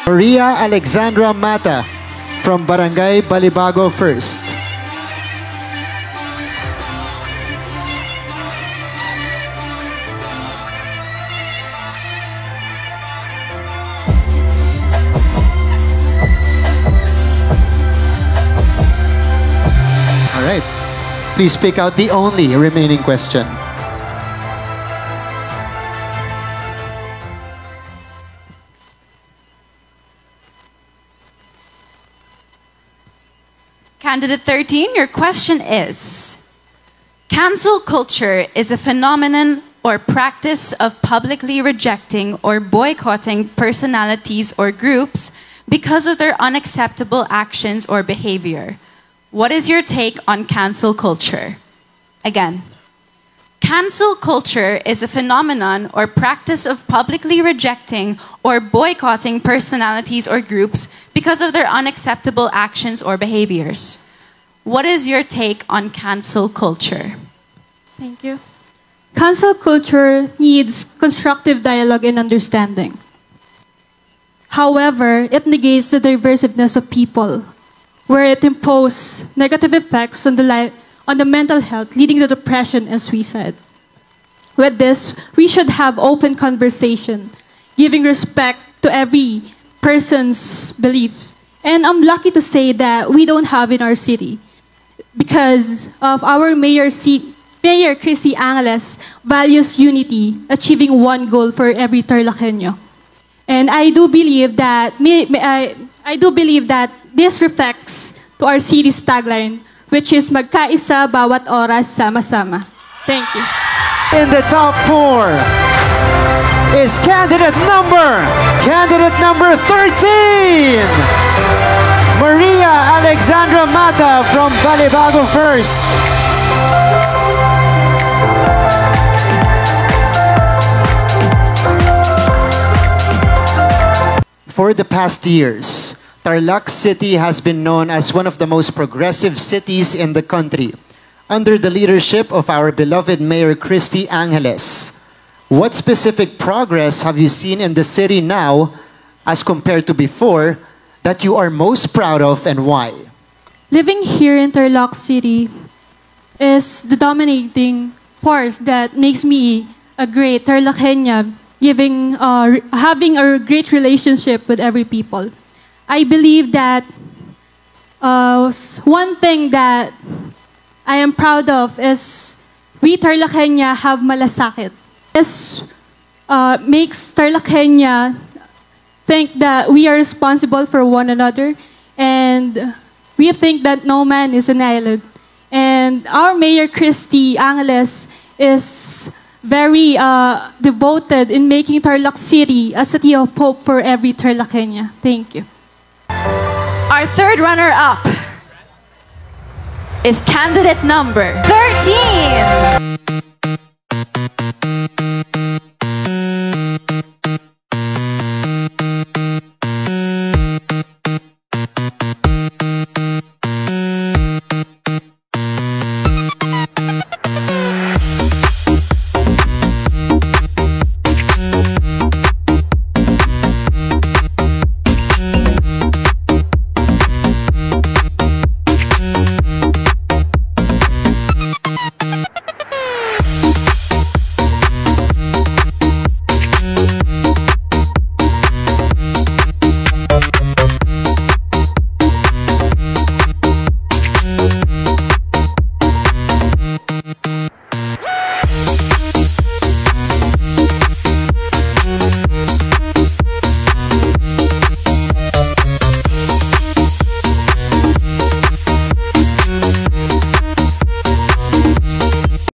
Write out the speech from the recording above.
Maria Alexandra Mata from Barangay Balibago First. All right. Please pick out the only remaining question. Candidate 13, your question is, cancel culture is a phenomenon or practice of publicly rejecting or boycotting personalities or groups because of their unacceptable actions or behavior. What is your take on cancel culture? Again, cancel culture is a phenomenon or practice of publicly rejecting or boycotting personalities or groups because of their unacceptable actions or behaviors. What is your take on cancel culture? Thank you. Cancel culture needs constructive dialogue and understanding. However, it negates the diversiveness of people, where it imposes negative effects on the mental health, leading to depression and suicide. With this, we should have open conversation, giving respect to every person's belief. And I'm lucky to say that we don't have in our city because of our Mayor Chrissy Angeles values unity, achieving one goal for every Tarlaceño. And I do believe that this reflects to our city's tagline, which is magkaisa bawat oras sama-sama. Thank you. In the top 4 is candidate number 13, Maria Alexandra Mata from Balibago First. For the past years, Tarlac City has been known as one of the most progressive cities in the country, under the leadership of our beloved Mayor Christy Angeles. What specific progress have you seen in the city now, as compared to before, that you are most proud of, and why? Living here in Tarlac City is the dominating force that makes me a great Tarlaceña, having a great relationship with every people. I believe that one thing that I am proud of is we Tarlaceña have malasakit. This makes Tarlaceña think that we are responsible for one another, and we think that no man is an island. And our Mayor Christy Angeles is very devoted in making Tarlac City a city of hope for every Tarlaceña. Thank you. Our third runner-up is candidate number 13.